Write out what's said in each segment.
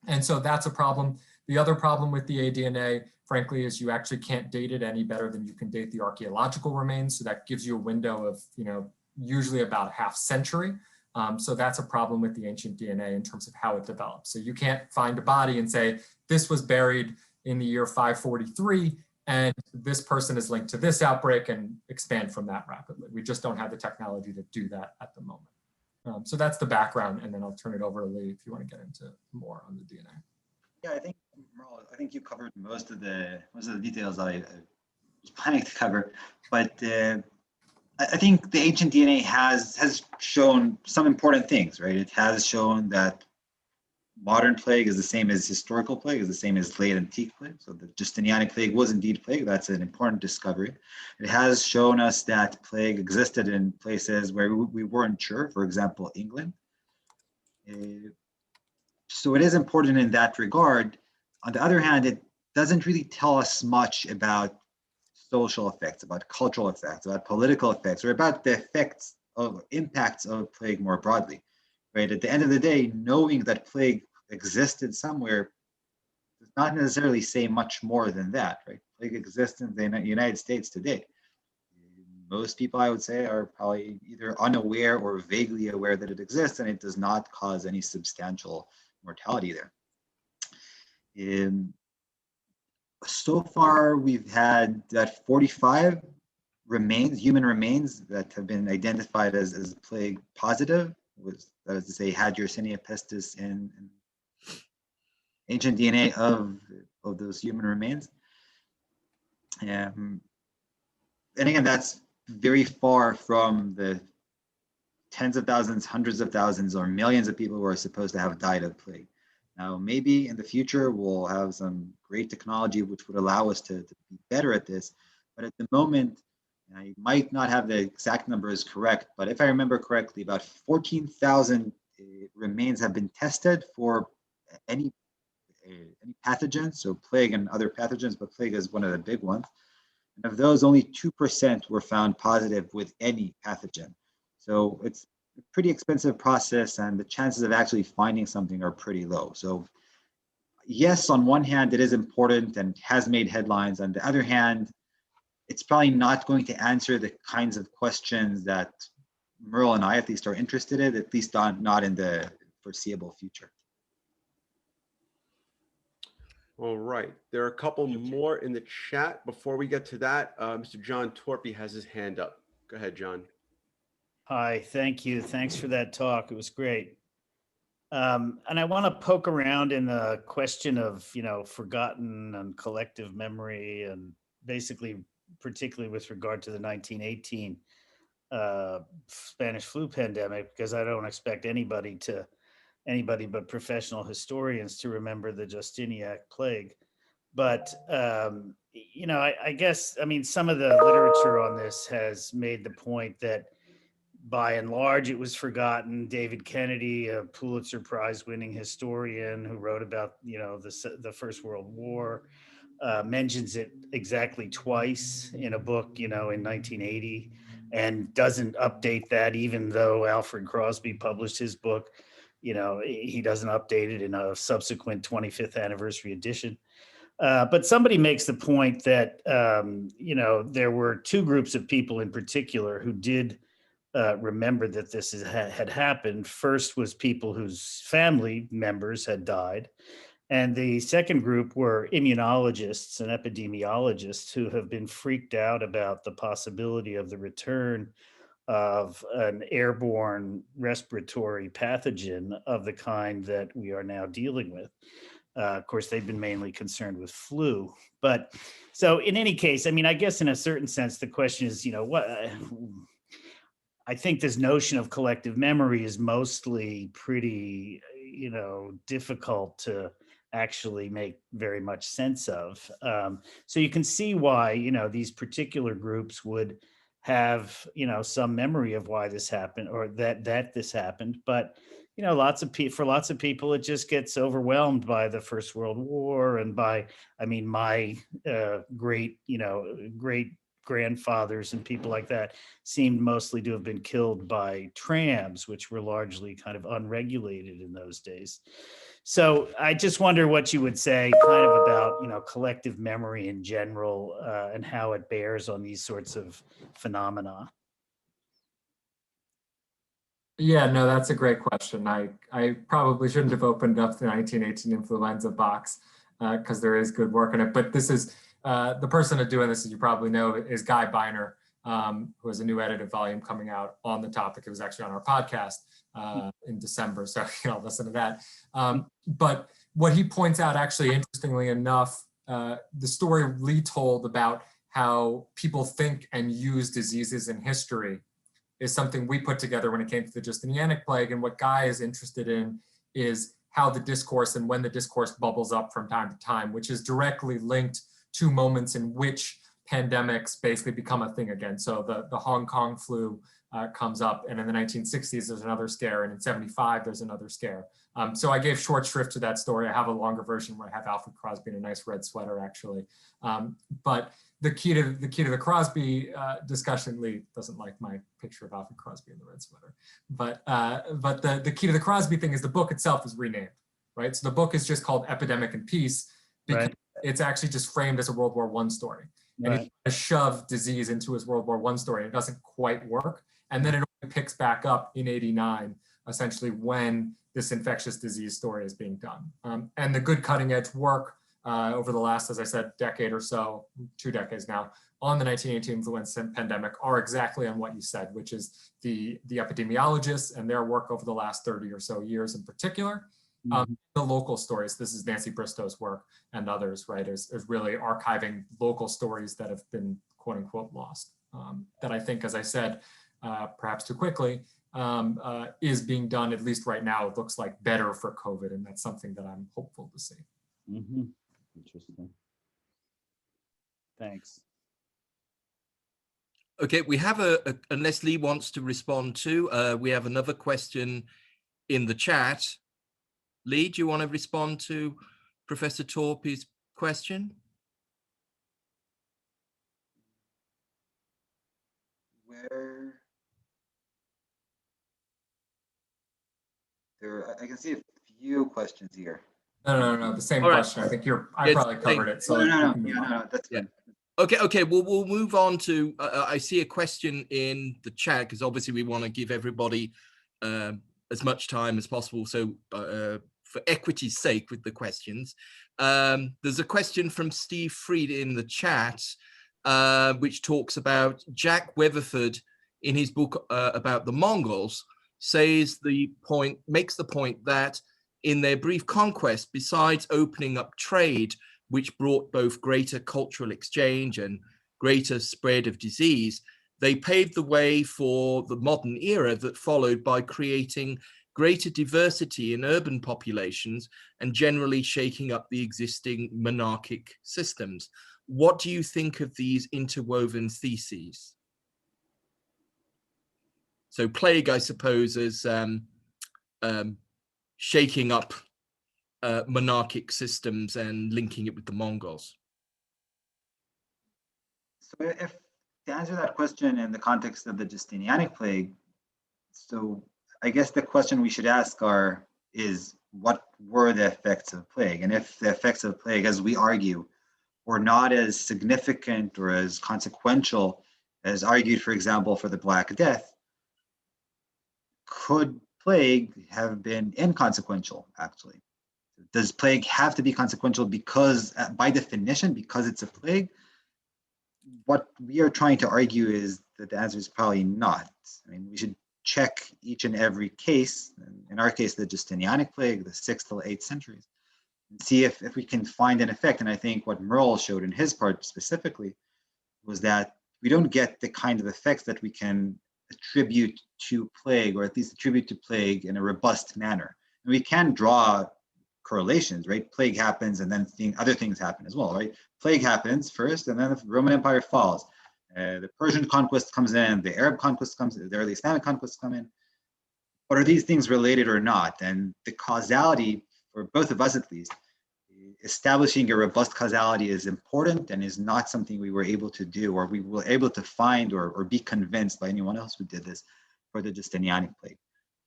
And so that's a problem. The other problem with the ADNA, frankly, is you actually can't date it any better than you can date the archaeological remains. So that gives you a window of, usually about a half century. So that's a problem with the ancient DNA in terms of how it develops. So you can't find a body and say, this was buried in the year 543, and this person is linked to this outbreak and expand from that rapidly. We just don't have the technology to do that at the moment. So that's the background, and then I'll turn it over to Lee if you want to get into more on the DNA. Yeah, Merle, I think you covered most of the details I was planning to cover, but I think the ancient DNA has shown some important things, right? It has shown that modern plague is the same as historical plague, is the same as late antique plague. So the Justinianic plague was indeed plague. That's an important discovery. It has shown us that plague existed in places where we weren't sure, for example, England. So it is important in that regard. On the other hand, it doesn't really tell us much about social effects, about cultural effects, about political effects, or about the effects of impacts of plague more broadly, right? At the end of the day, knowing that plague existed somewhere does not necessarily say much more than that, right? Plague exists in the United States today. Most people, I would say, are probably either unaware or vaguely aware that it exists, and it does not cause any substantial mortality there. So far, we've had that 45 human remains that have been identified as plague positive, that is to say, had Yersinia pestis in ancient DNA of those human remains. And again, that's very far from the tens of thousands, hundreds of thousands, or millions of people who are supposed to have died of plague. Now, maybe in the future, we'll have some great technology which would allow us to be better at this. But at the moment, I might not have the exact numbers correct, but if I remember correctly, about 14,000 remains have been tested for any pathogens, so plague and other pathogens, but plague is one of the big ones. And of those, only 2% were found positive with any pathogen. So it's a pretty expensive process, and the chances of actually finding something are pretty low. So yes, on one hand, it is important and has made headlines. On the other hand, it's probably not going to answer the kinds of questions that Merle and I at least are interested in, at least not in the foreseeable future. All right, there are a couple more in the chat. Before we get to that, Mr. John Torpy has his hand up. Go ahead, John. Hi, thank you. Thanks for that talk. It was great. And I want to poke around in the question of, forgotten and collective memory, and basically, particularly with regard to the 1918 Spanish flu pandemic, because I don't expect anybody but professional historians to remember the Justinianic Plague. But, I guess, some of the literature on this has made the point that by and large, it was forgotten. David Kennedy, a Pulitzer Prize winning historian who wrote about, the First World War, mentions it exactly twice in a book, in 1980, and doesn't update that, even though Alfred Crosby published his book. He doesn't update it in a subsequent 25th anniversary edition. But somebody makes the point that, there were two groups of people in particular who did remember that this had happened. First was people whose family members had died. And the second group were immunologists and epidemiologists who have been freaked out about the possibility of the return of an airborne respiratory pathogen of the kind that we are now dealing with. Of course, they've been mainly concerned with flu. But so in any case, I guess in a certain sense, the question is, what... I think this notion of collective memory is mostly pretty, difficult to actually make very much sense of. So you can see why, these particular groups would have, some memory of why this happened, or that this happened. But, for lots of people, it just gets overwhelmed by the First World War and by, my great grandfathers and people like that seemed mostly to have been killed by trams, which were largely kind of unregulated in those days. So I just wonder what you would say kind of about, collective memory in general, and how it bears on these sorts of phenomena. Yeah, no, that's a great question. I probably shouldn't have opened up the 1918 influenza box because there is good work in it. But this is the person doing this, as you probably know, is Guy Biner, who has a new edited volume coming out on the topic. It was actually on our podcast in December, so listen to that. But what he points out, actually, interestingly enough, the story Lee told about how people think and use diseases in history is something we put together when it came to the Justinianic Plague. And what Guy is interested in is how the discourse and when the discourse bubbles up from time to time, which is directly linked to moments in which pandemics basically become a thing again. So the Hong Kong flu comes up, and in the 1960s, there's another scare, and in 75, there's another scare. So I gave short shrift to that story. I have a longer version where I have Alfred Crosby in a nice red sweater, actually. But the key to the Crosby discussion, Lee doesn't like my picture of Alfred Crosby in the red sweater. But the key to the Crosby thing is the book itself is renamed, right? So the book is just called Epidemic and Peace because it's actually just framed as a World War I story. And he shoved disease into his World War I story, and it doesn't quite work. And then it only picks back up in '89, essentially when this infectious disease story is being done. And the good cutting edge work over the last, as I said, decade or so, 2 decades now, on the 1918 influenza pandemic are exactly on what you said, which is the epidemiologists and their work over the last 30 or so years in particular. The local stories, this is Nancy Bristow's work and others, right, is really archiving local stories that have been quote unquote lost. That I think, as I said, perhaps too quickly, is being done, at least right now, it looks like better for COVID. And that's something that I'm hopeful to see. Interesting. Thanks. Okay, we have unless Lee wants to respond to, we have another question in the chat. Lee, do you want to respond to Professor Torpy's question? I can see a few questions here. No, the same All right. question. I think I probably covered it. So No, that's fine. Okay. We'll move on to. I see a question in the chat because obviously we want to give everybody as much time as possible. So for equity's sake, with the questions, there's a question from Steve Freed in the chat, which talks about Jack Weatherford in his book about the Mongols. Makes the point that in their brief conquest, besides opening up trade, which brought both greater cultural exchange and greater spread of disease, they paved the way for the modern era that followed by creating greater diversity in urban populations and generally shaking up the existing monarchic systems. What do you think of these interwoven theses? So plague, I suppose, is shaking up monarchic systems and linking it with the Mongols. So if to answer that question in the context of the Justinianic Plague, so I guess the question we should ask is what were the effects of plague? And if the effects of plague, as we argue, were not as significant or as consequential as argued, for example, for the Black Death, could plague have been inconsequential, actually? Does plague have to be consequential because, by definition, because it's a plague? What we are trying to argue is that the answer is probably not. I mean, we should check each and every case, in our case, the Justinianic Plague, the 6th to 8th centuries, and see if we can find an effect. And I think what Merle showed in his part specifically was that we don't get the kind of effects that we can attribute to plague, or at least attribute to plague in a robust manner. And we can draw correlations, right? Plague happens and then other things happen as well, right? Plague happens first and then the Roman Empire falls. The Persian conquest comes in, the Arab conquest comes in, the early Islamic conquests come in. But are these things related or not? And the causality, for both of us at least, establishing a robust causality is important and is not something we were able to do, or we were able to find or be convinced by anyone else who did this for the Justinianic plague.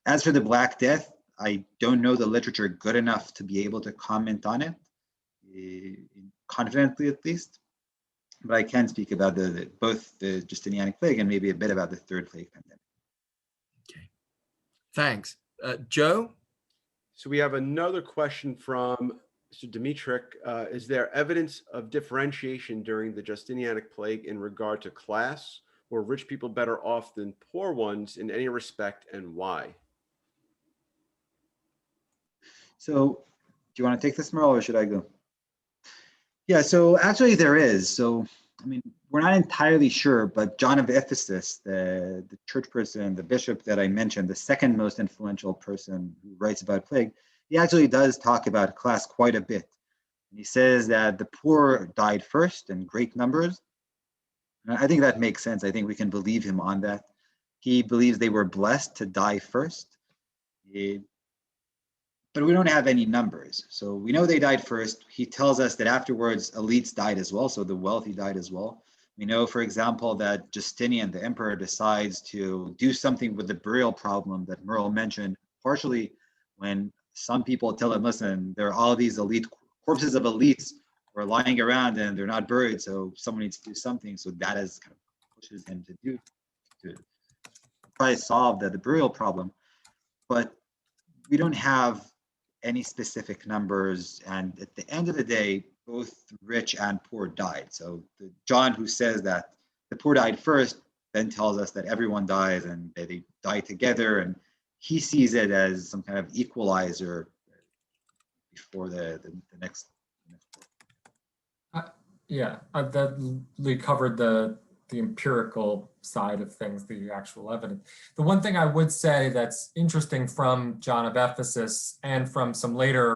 As for the Black Death, I don't know the literature good enough to be able to comment on it, confidently at least, but I can speak about both the Justinianic plague and maybe a bit about the Third Plague pandemic. Okay, thanks. Joe? So we have another question from Mr. Dimitrik. Is there evidence of differentiation during the Justinianic plague in regard to class? Were rich people better off than poor ones in any respect, and why? So do you want to take this, Merle, or should I go? Yeah, so actually there is. So, I mean, we're not entirely sure, but John of Ephesus, the church person, the bishop that I mentioned, the second most influential person who writes about plague, he actually does talk about class quite a bit. And he says that the poor died first in great numbers. And I think that makes sense. I think we can believe him on that. He believes they were blessed to die first. But we don't have any numbers. So we know they died first. He tells us that afterwards, elites died as well. So the wealthy died as well. We know, for example, that Justinian, the emperor, decides to do something with the burial problem that Merle mentioned, partially when some people tell him, listen, there are all these elite corpses of elites who are lying around and they're not buried. So someone needs to do something. So that is kind of pushes him to try to solve the burial problem. But we don't have any specific numbers, and at the end of the day, both rich and poor died. So John, who says that the poor died first, then tells us that everyone dies and they die together, and he sees it as some kind of equalizer before the next. Yeah, that we covered the empirical side of things, the actual evidence. The one thing I would say that's interesting from John of Ephesus and from some later